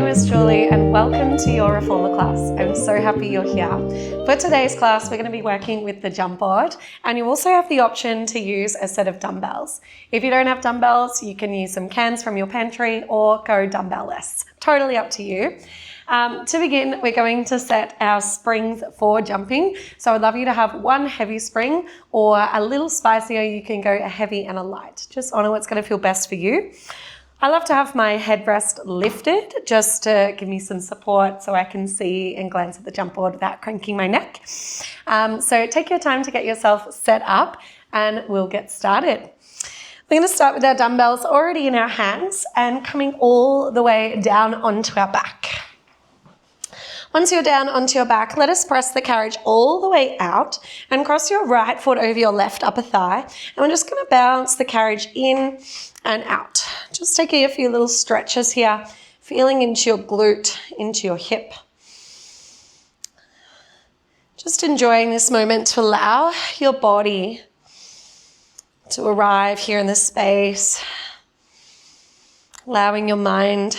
is Julie and welcome to your Reformer class. I'm so happy you're here. For today's class, we're going to be working with the jump board, and you also have the option to use a set of dumbbells. If you don't have dumbbells, you can use some cans from your pantry or go dumbbell-less. Totally up to you. To begin, we're going to set our springs for jumping. So I'd love you to have one heavy spring, or a little spicier, you can go a heavy and a light. Just honor what's going to feel best for you. I love to have my headrest lifted just to give me some support so I can see and glance at the jump board without cranking my neck. So take your time to get yourself set up and we'll get started. We're going to start with our dumbbells already in our hands and coming all the way down onto our back. Once you're down onto your back, let us press the carriage all the way out and cross your right foot over your left upper thigh. And we're just going to bounce the carriage in and out. Just taking a few little stretches here, feeling into your glute, into your hip. Just enjoying this moment to allow your body to arrive here in this space. Allowing your mind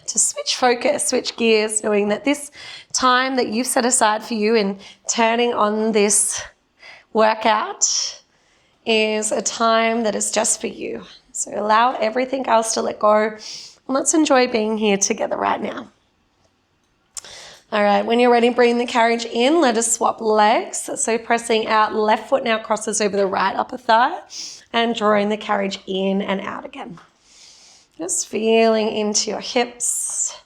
to switch focus, switch gears, knowing that this time that you've set aside for you in turning on this workout is a time that is just for you. So allow everything else to let go, and let's enjoy being here together right now. All right, when you're ready, bring the carriage in. Let us swap legs. So pressing out, left foot now crosses over the right upper thigh and drawing the carriage in and out again. Just feeling into your hips,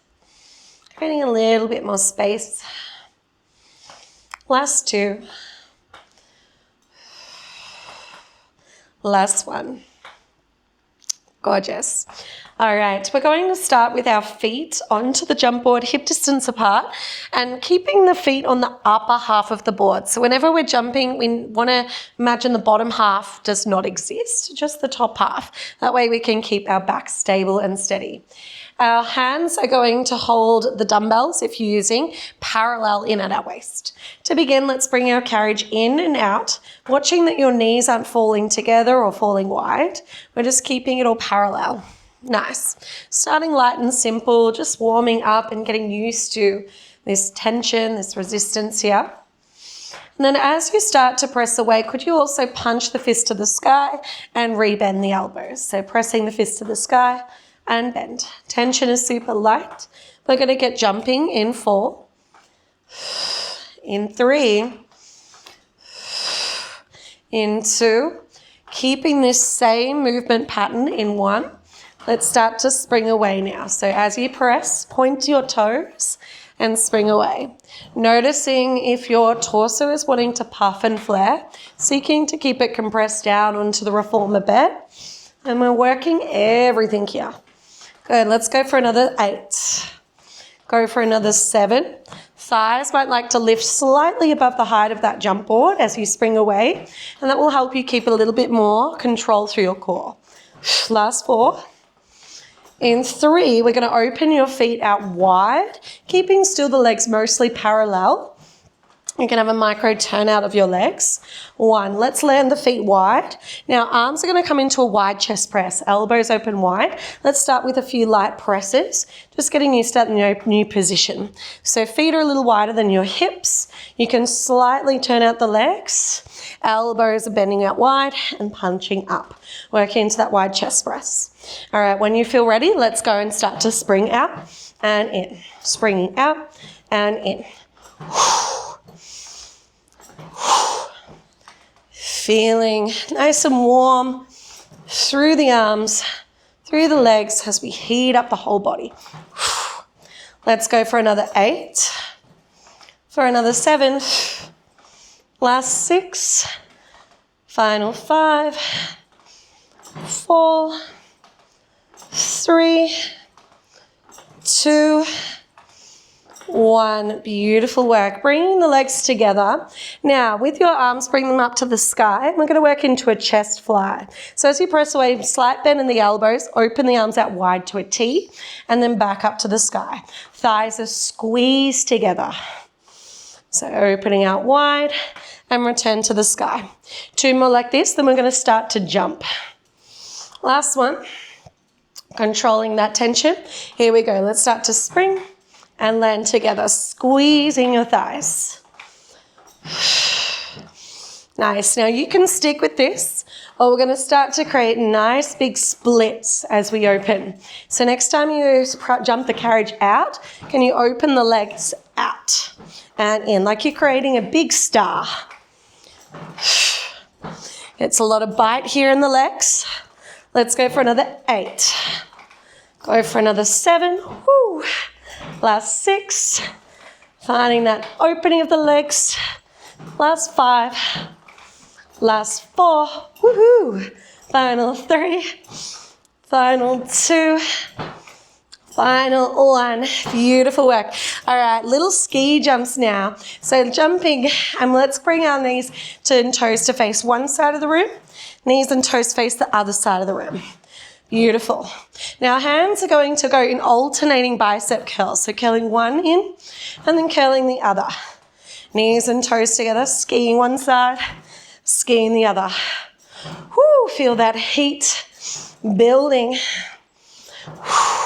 creating a little bit more space. Last two. Last one. Gorgeous. All right, we're going to start with our feet onto the jump board, hip distance apart, and keeping the feet on the upper half of the board. So whenever we're jumping, we want to imagine the bottom half does not exist, just the top half. That way we can keep our back stable and steady. Our hands are going to hold the dumbbells, if you're using, parallel in at our waist. To begin, let's bring our carriage in and out, watching that your knees aren't falling together or falling wide. We're just keeping it all parallel. Nice. Starting light and simple, just warming up and getting used to this tension, this resistance here. And then as you start to press away, could you also punch the fist to the sky and rebend the elbows? So pressing the fist to the sky and bend. Tension is super light. We're going to get jumping in 4, in 3, in 2, keeping this same movement pattern in 1. Let's start to spring away now. So as you press, point your toes and spring away. Noticing if your torso is wanting to puff and flare, seeking to keep it compressed down onto the Reformer bed. And we're working everything here. Good, let's go for another 8. Go for another 7. Thighs might like to lift slightly above the height of that jump board as you spring away, and that will help you keep a little bit more control through your core. Last 4. In 3, we're going to open your feet out wide, keeping still the legs mostly parallel. You can have a micro turn out of your legs. 1, let's land the feet wide. Now arms are going to come into a wide chest press, elbows open wide. Let's start with a few light presses, just getting used to that new position. So feet are a little wider than your hips. You can slightly turn out the legs. Elbows are bending out wide and punching up. Working into that wide chest press. All right, when you feel ready, let's go and start to spring out and in. Springing out and in. Feeling nice and warm through the arms, through the legs as we heat up the whole body. Let's go for another 8, for another 7, last 6, final 5, 4, 3, 2, 1. Beautiful work. Bringing the legs together. Now, with your arms, bring them up to the sky. We're going to work into a chest fly. So as you press away, slight bend in the elbows, open the arms out wide to a T, and then back up to the sky. Thighs are squeezed together. So opening out wide and return to the sky. 2 more like this, then we're going to start to jump. Last one. Controlling that tension. Here we go. Let's start to spring and land together, squeezing your thighs. Nice. Now you can stick with this, or we're going to start to create nice big splits as we open. So next time you jump the carriage out, can you open the legs out and in, like you're creating a big star. It's a lot of bite here in the legs. Let's go for another 8. Go for another 7. Woo. Last 6. Finding that opening of the legs. Last 5. Last 4. Woohoo. Final 3. Final 2. Final 1. Beautiful work. All right, little ski jumps now. So jumping, and let's bring our knees and toes to face one side of the room. Knees and toes face the other side of the room. Beautiful. Now hands are going to go in alternating bicep curls. So curling one in and then curling the other. Knees and toes together, skiing one side, skiing the other. Whoo, feel that heat building. Whew.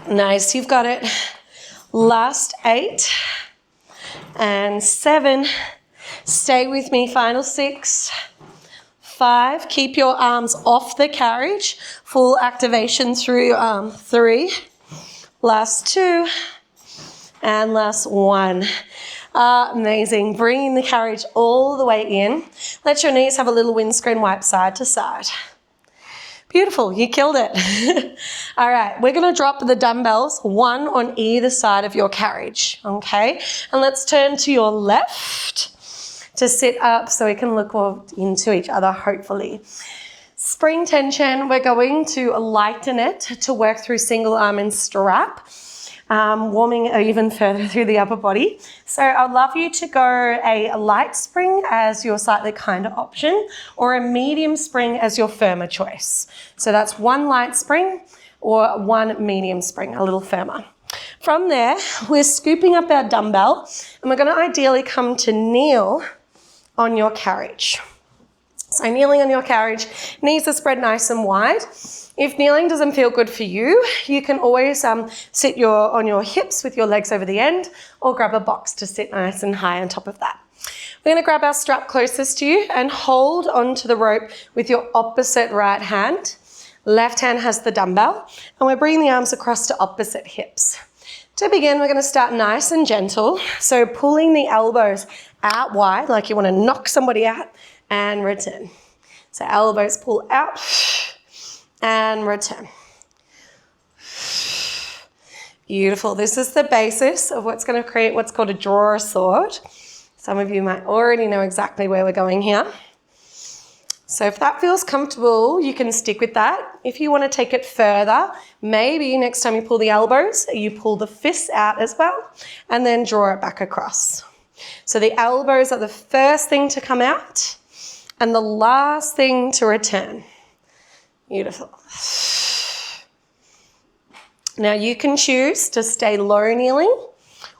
Nice, you've got it. Last 8 and 7. Stay with me, final 6. 5, keep your arms off the carriage. Full activation through your arm. 3, last 2, and last 1. Amazing. Bringing the carriage all the way in. Let your knees have a little windscreen wipe side to side. Beautiful, you killed it. All right, we're gonna drop the dumbbells, one on either side of your carriage, okay? And let's turn to your left to sit up so we can look into each other, hopefully. Spring tension, we're going to lighten it to work through single arm and strap, warming even further through the upper body. So I'd love you to go a light spring as your slightly kinder option, or a medium spring as your firmer choice. So that's one light spring or one medium spring, a little firmer. From there, we're scooping up our dumbbell and we're going to ideally come to kneel on your carriage. So kneeling on your carriage, knees are spread nice and wide. If kneeling doesn't feel good for you, you can always sit on your hips with your legs over the end, or grab a box to sit nice and high on top of that. We're going to grab our strap closest to you and hold onto the rope with your opposite right hand. Left hand has the dumbbell, and we're bringing the arms across to opposite hips. To begin, we're going to start nice and gentle. So pulling the elbows out wide, like you want to knock somebody out, and return. So elbows pull out and return. Beautiful. This is the basis of what's going to create what's called a drawer sword. Some of you might already know exactly where we're going here. So if that feels comfortable, you can stick with that. If you want to take it further, maybe next time you pull the elbows, you pull the fists out as well, and then draw it back across. So the elbows are the first thing to come out and the last thing to return. Beautiful. Now you can choose to stay low kneeling,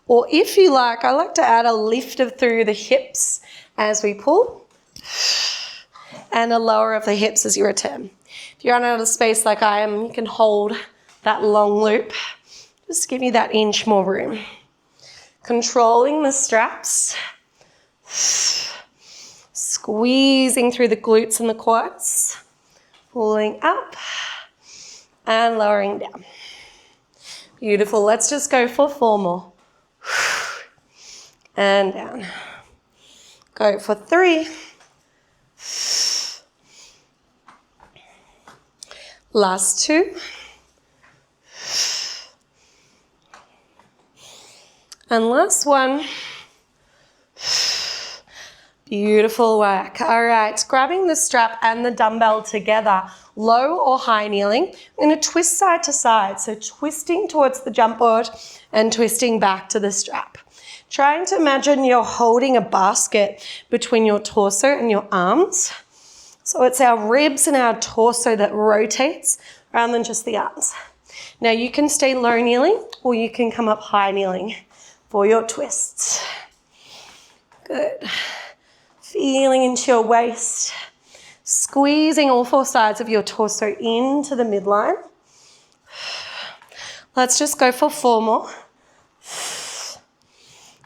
or if you like, I like to add a lift through the hips as we pull, and a lower of the hips as you return. If you run out of space like I am, you can hold that long loop. Just give you that inch more room. Controlling the straps. Squeezing through the glutes and the quads. Pulling up and lowering down. Beautiful. Let's just go for 4 more. And down. Go for 3. Last 2. And last 1. Beautiful work. All right, grabbing the strap and the dumbbell together, low or high kneeling. We're going to twist side to side. So twisting towards the jump board and twisting back to the strap. Trying to imagine you're holding a basket between your torso and your arms. So it's our ribs and our torso that rotates rather than just the arms. Now you can stay low kneeling or you can come up high kneeling for your twists. Good. Feeling into your waist, Squeezing all four sides of your torso into the midline. Let's just go for 4 more.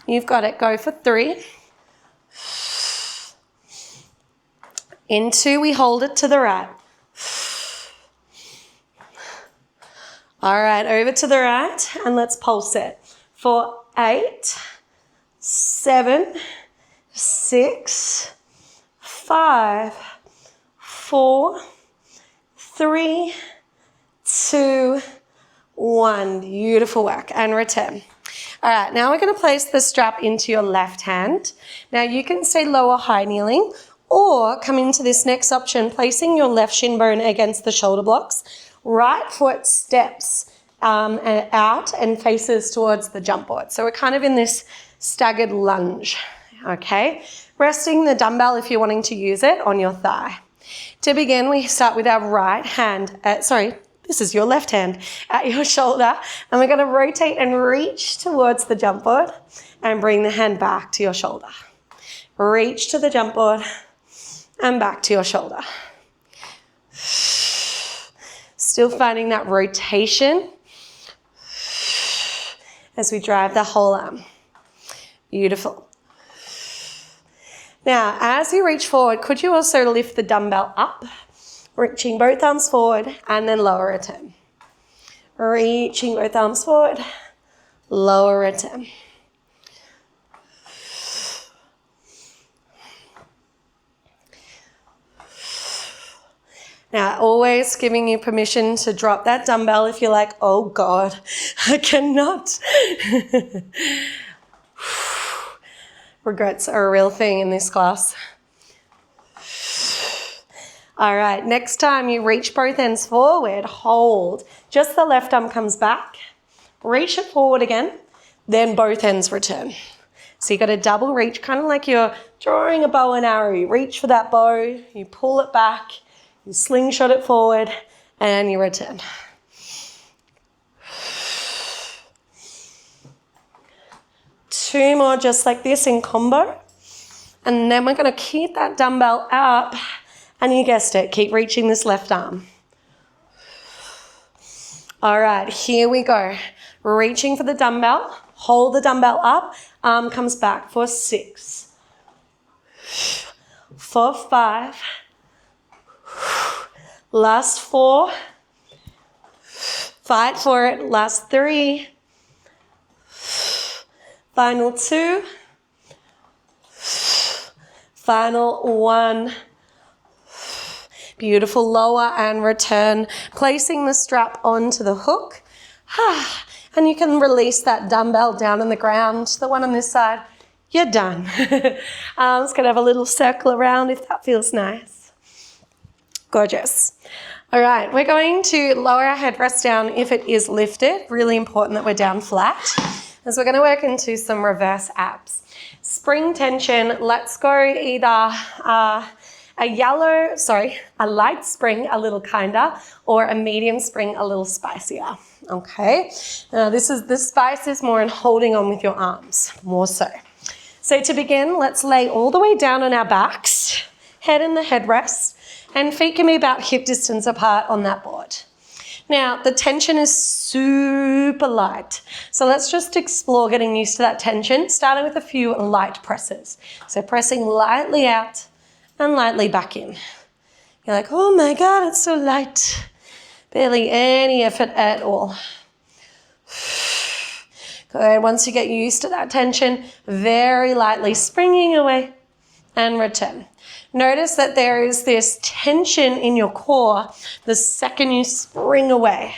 You've got it. Go for 3. In 2, we hold it to the right. All right, over to the right, and let's pulse it. For 8, 7, 6, 5, 4, 3, 2, 1. Beautiful work, and return. All right, now we're going to place the strap into your left hand. Now you can stay low or high kneeling, or come into this next option, placing your left shin bone against the shoulder blocks. Right foot steps out and faces towards the jump board. So we're kind of in this staggered lunge, okay? Resting the dumbbell, if you're wanting to use it, on your thigh. To begin, we start with our right hand, this is your left hand, at your shoulder, and we're gonna rotate and reach towards the jump board and bring the hand back to your shoulder. Reach to the jump board and back to your shoulder. Still finding that rotation as we drive the whole arm. Beautiful. Now, as you reach forward, could you also lift the dumbbell up, reaching both arms forward and then lower return. Reaching both arms forward, lower return. Now, always giving you permission to drop that dumbbell if you're like, oh God, I cannot. Regrets are a real thing in this class. All right, next time you reach both ends forward, hold. Just the left arm comes back. Reach it forward again, then both ends return. So you got a double reach, kind of like you're drawing a bow and arrow. You reach for that bow, you pull it back, you slingshot it forward, and you return. Two more just like this in combo. And then we're going to keep that dumbbell up, and you guessed it, keep reaching this left arm. All right, here we go. Reaching for the dumbbell, hold the dumbbell up, arm comes back for 6, for 5, last 4, fight for it, last 3, final 2, final 1. Beautiful, lower and return, placing the strap onto the hook. And you can release that dumbbell down on the ground, the one on this side, you're done. Arms can have a little circle around if that feels nice. Gorgeous. All right, we're going to lower our headrest down if it is lifted. Really important that we're down flat, as we're going to work into some reverse abs. Spring tension, let's go either a light spring, a little kinder, or a medium spring, a little spicier. Okay, now this spice is more in holding on with your arms, more so. So to begin, let's lay all the way down on our backs, head in the headrest, and feet can be about hip distance apart on that board. Now, the tension is super light. So let's just explore getting used to that tension, starting with a few light presses. So pressing lightly out and lightly back in. You're like, oh my God, it's so light. Barely any effort at all. Good. Once you get used to that tension, very lightly springing away and return. Notice that there is this tension in your core the second you spring away.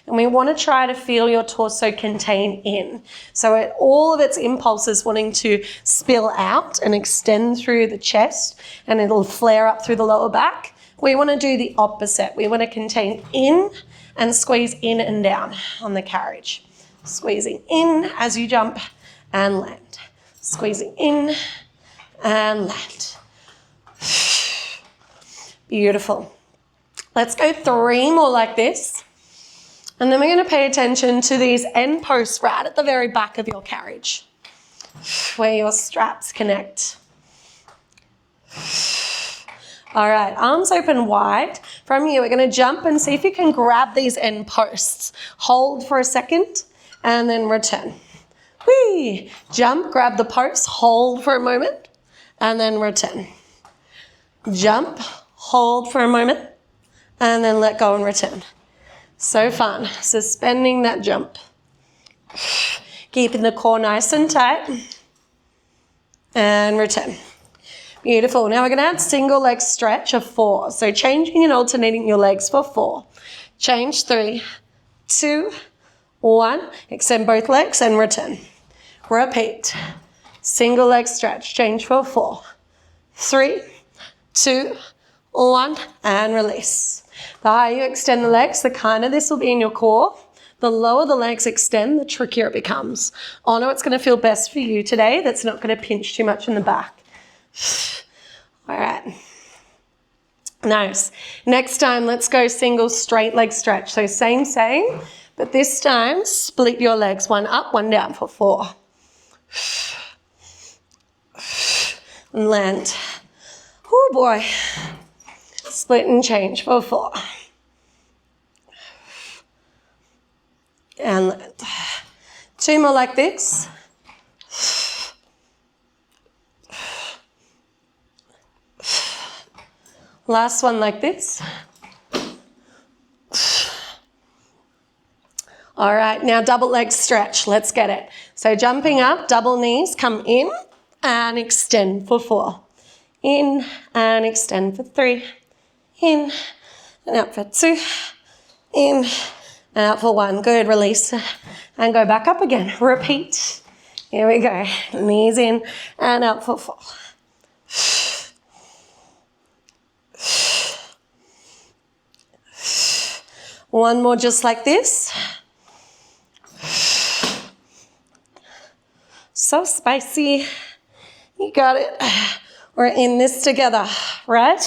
And we want to try to feel your torso contain in. So all of its impulses wanting to spill out and extend through the chest, and it'll flare up through the lower back. We want to do the opposite. We want to contain in and squeeze in and down on the carriage. Squeezing in as you jump and land. Squeezing in and land. Beautiful. Let's go 3 more like this. And then we're going to pay attention to these end posts right at the very back of your carriage, where your straps connect. All right, arms open wide. From here, we're going to jump and see if you can grab these end posts. Hold for a second and then return. Whee! Jump, grab the post, hold for a moment and then return. Jump, hold for a moment and then let go and return. So fun. Suspending that jump. Keeping the core nice and tight. And return. Beautiful. Now we're going to add single leg stretch of 4. So changing and alternating your legs for 4. Change 3, 2, 1. Extend both legs and return. Repeat. Single leg stretch. Change for 4, 3, 2, 1. And release. The higher you extend the legs, the kinder this will be in your core. The lower the legs extend, the trickier it becomes. Honor what's going to feel best for you today. That's not going to pinch too much in the back. All right. Nice. Next time, let's go single straight leg stretch. So same, but this time split your legs. 1 up, 1 down for 4. And land. Oh boy. Split and change for 4. And land. 2 more like this. Last one like this. All right, now double leg stretch. Let's get it. So jumping up, double knees, come in and extend for 4. In and extend for 3. In and out for 2. In and out for 1. Good, release and go back up again. Repeat. Here we go. Knees in and out for 4. One more just like this. So spicy. You got it. We're in this together, right?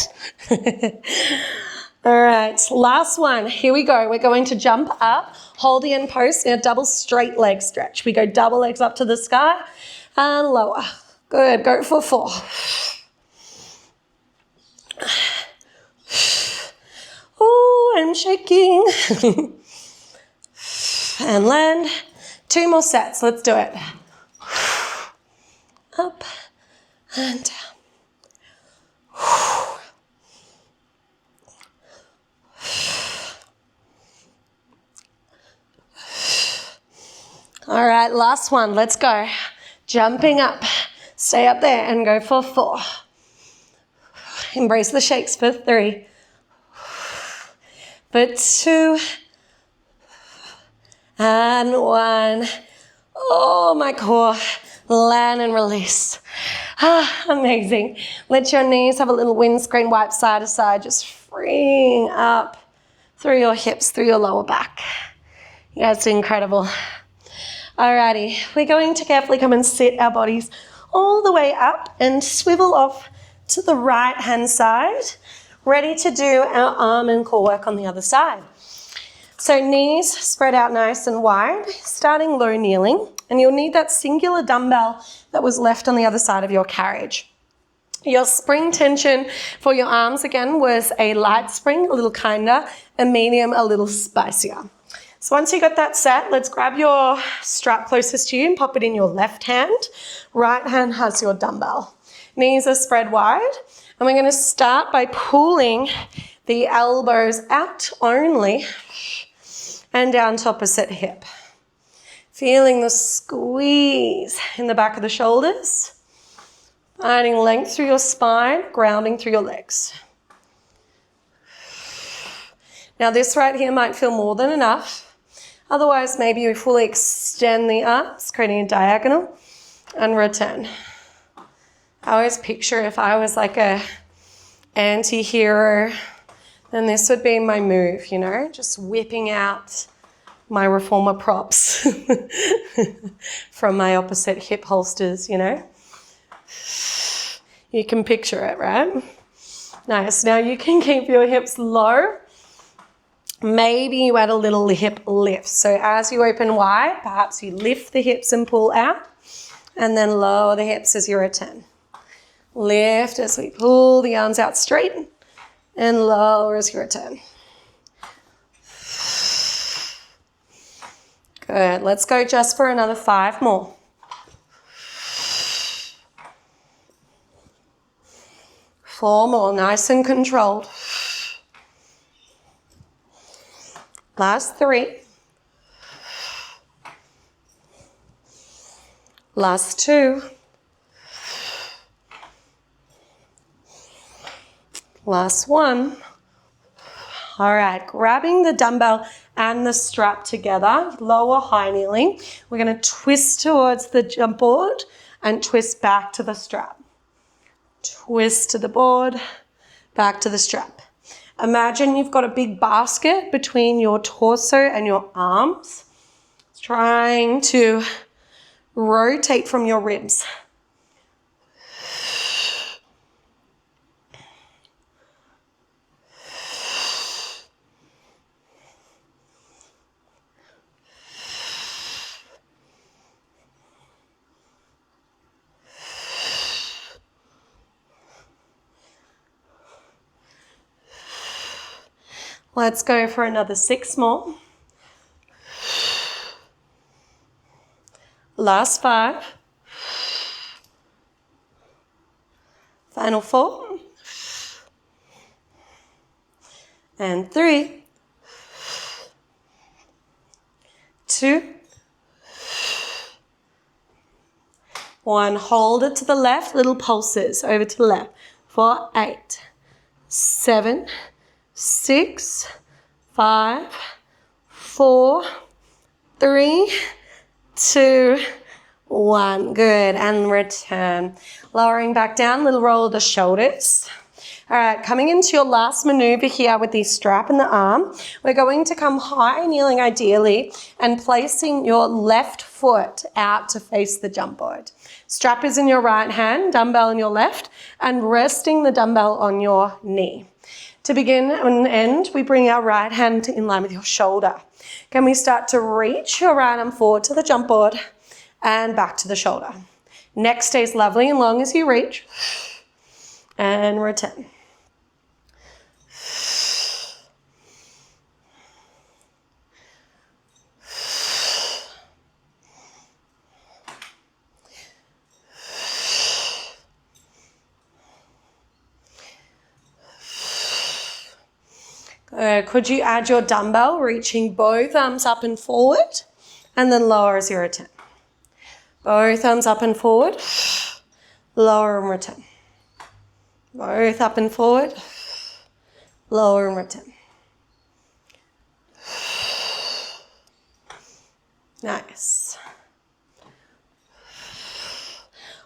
All right, last one. Here we go. We're going to jump up, hold the end post in a double straight leg stretch. We go double legs up to the sky and lower. Good, go for 4. Oh, I'm shaking. And land. 2 more sets. Let's do it. Up and down. All right, last one. Let's go. Jumping up. Stay up there and go for 4. Embrace the shakes for 3. For 2 and 1. Oh, my core. Land and release. Amazing. Let your knees have a little windscreen wipe side to side, just freeing up through your hips, through your lower back. Yeah, it's incredible. Alrighty, we're going to carefully come and sit our bodies all the way up and swivel off to the right hand side, ready to do our arm and core work on the other side. So knees spread out nice and wide, starting low kneeling, and you'll need that singular dumbbell that was left on the other side of your carriage. Your spring tension for your arms again was a light spring, a little kinder, a medium, a little spicier. So once you got that set, let's grab your strap closest to you and pop it in your left hand. Right hand has your dumbbell. Knees are spread wide, and we're going to start by pulling the elbows out only and down to opposite hip. Feeling the squeeze in the back of the shoulders. Finding length through your spine, grounding through your legs. Now this right here might feel more than enough. Otherwise, maybe you fully extend the arms, creating a diagonal, and return. I always picture if I was like a anti-hero, then this would be my move, you know, just whipping out my Reformer props from my opposite hip holsters, you know. You can picture it, right? Nice. Now you can keep your hips low. Maybe you add a little hip lift. So as you open wide, perhaps you lift the hips and pull out, and then lower the hips as you return. Lift as we pull the arms out straight, and lower as you return. Good. Let's go just for another 5 more. Four more, nice and controlled. Last 3. Last 2. Last 1. All right, grabbing the dumbbell and the strap together, lower high kneeling. We're going to twist towards the jump board and twist back to the strap. Twist to the board, back to the strap. Imagine you've got a big basket between your torso and your arms, trying to rotate from your ribs. Let's go for another 6 more. Last 5. Final 4. And 3. 2. 1. Hold it to the left, little pulses over to the left. 4, 8, 7, 6, 5, 4, 3, 2, 1. Good. And return. Lowering back down, little roll of the shoulders. All right, coming into your last maneuver here with the strap and the arm, we're going to come high, kneeling ideally, and placing your left foot out to face the jump board. Strap is in your right hand, dumbbell in your left, and resting the dumbbell on your knee. To begin and end, we bring our right hand in line with your shoulder. Can we start to reach your right arm forward to the jump board and back to the shoulder? Neck stays lovely and long as you reach. And return. Could you add your dumbbell, reaching both arms up and forward, and then lower as you return. Both arms up and forward, lower and return. Both up and forward, lower and return. Nice.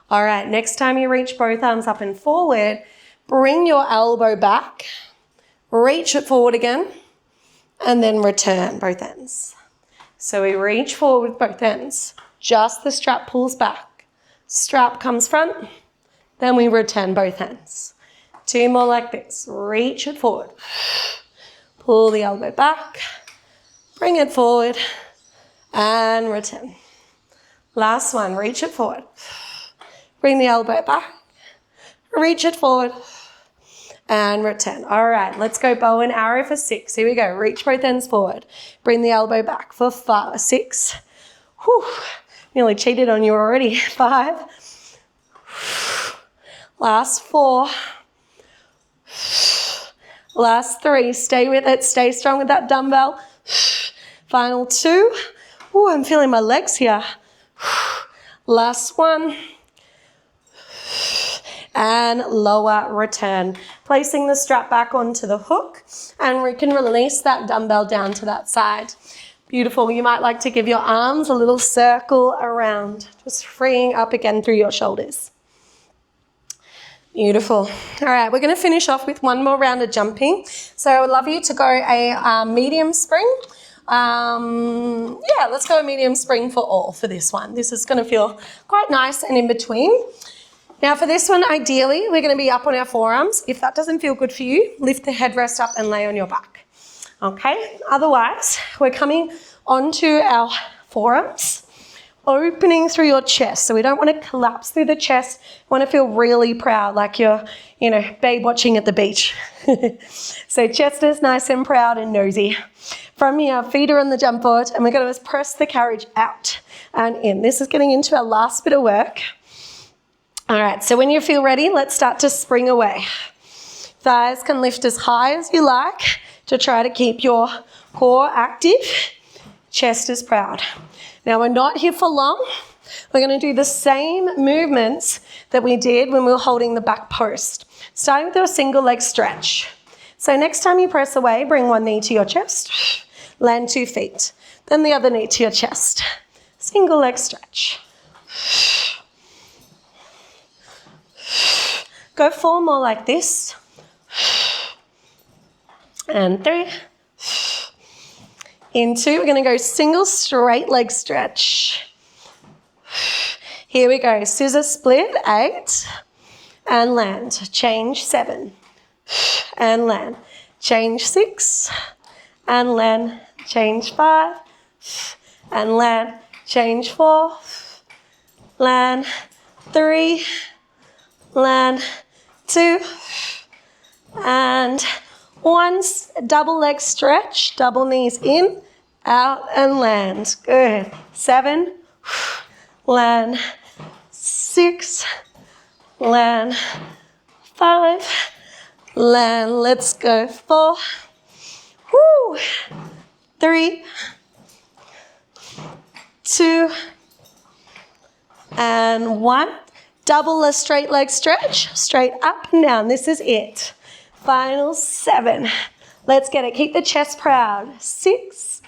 All right, next time you reach both arms up and forward, bring your elbow back. Reach it forward again, and then return both ends. So we reach forward with both ends. Just the strap pulls back. Strap comes front, then we return both ends. 2 more like this. Reach it forward. Pull the elbow back, bring it forward, and return. Last one, reach it forward. Bring the elbow back, reach it forward, and return. All right, let's go bow and arrow for 6. Here we go. Reach both ends forward. Bring the elbow back for 5, 6. Whew, nearly cheated on you already. 5. Last 4. Last 3. Stay with it. Stay strong with that dumbbell. Final 2. Ooh, I'm feeling my legs here. Last 1. And lower, return. Placing the strap back onto the hook, and we can release that dumbbell down to that side. Beautiful. You might like to give your arms a little circle around, just freeing up again through your shoulders. Beautiful. All right, we're going to finish off with one more round of jumping. So I would love you to go a medium spring. Let's go a medium spring for all for this one. This is going to feel quite nice and in between. Now for this one, ideally, we're going to be up on our forearms. If that doesn't feel good for you, lift the headrest up and lay on your back. Okay, otherwise, we're coming onto our forearms. opening through your chest. So we don't want to collapse through the chest. We want to feel really proud, like you're, babe watching at the beach. So chest is nice and proud and nosy. From here, feet are on the jump board, and we're going to press the carriage out and in. This is getting into our last bit of work. All right, so when you feel ready, let's start to spring away. Thighs can lift as high as you like to try to keep your core active. Chest is proud. Now, we're not here for long. We're going to do the same movements that we did when we were holding the back post, starting with your single leg stretch. So next time you press away, bring one knee to your chest, land 2 feet, then the other knee to your chest. Single leg stretch. Go 4 more like this. And 3. In 2, we're going to go single straight leg stretch. Here we go. Scissor split, 8. And land. Change 7. And land. Change 6. And land. Change 5. And land. Change 4. Land. 3. Land. 2. And 1. Double leg stretch. Double knees in, out, and land. Good. 7. Land. 6. Land. 5. Land. Let's go. 4. Woo. 3. 2. And 1. Double a straight leg stretch. Straight up and down. This is it. Final 7. Let's get it. Keep the chest proud. 6.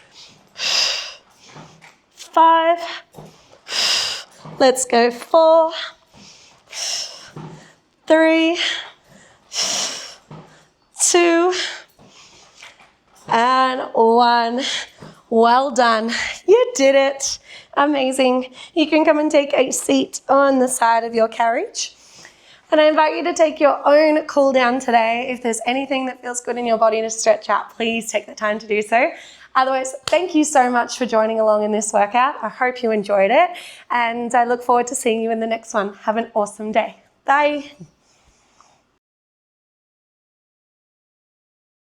5. Let's go. 4. 3. 2. And 1. Well done. You did it. Amazing. You can come and take a seat on the side of your carriage. And I invite you to take your own cool down today. If there's anything that feels good in your body to stretch out, please take the time to do so. Otherwise, thank you so much for joining along in this workout. I hope you enjoyed it, and I look forward to seeing you in the next one. Have an awesome day. Bye.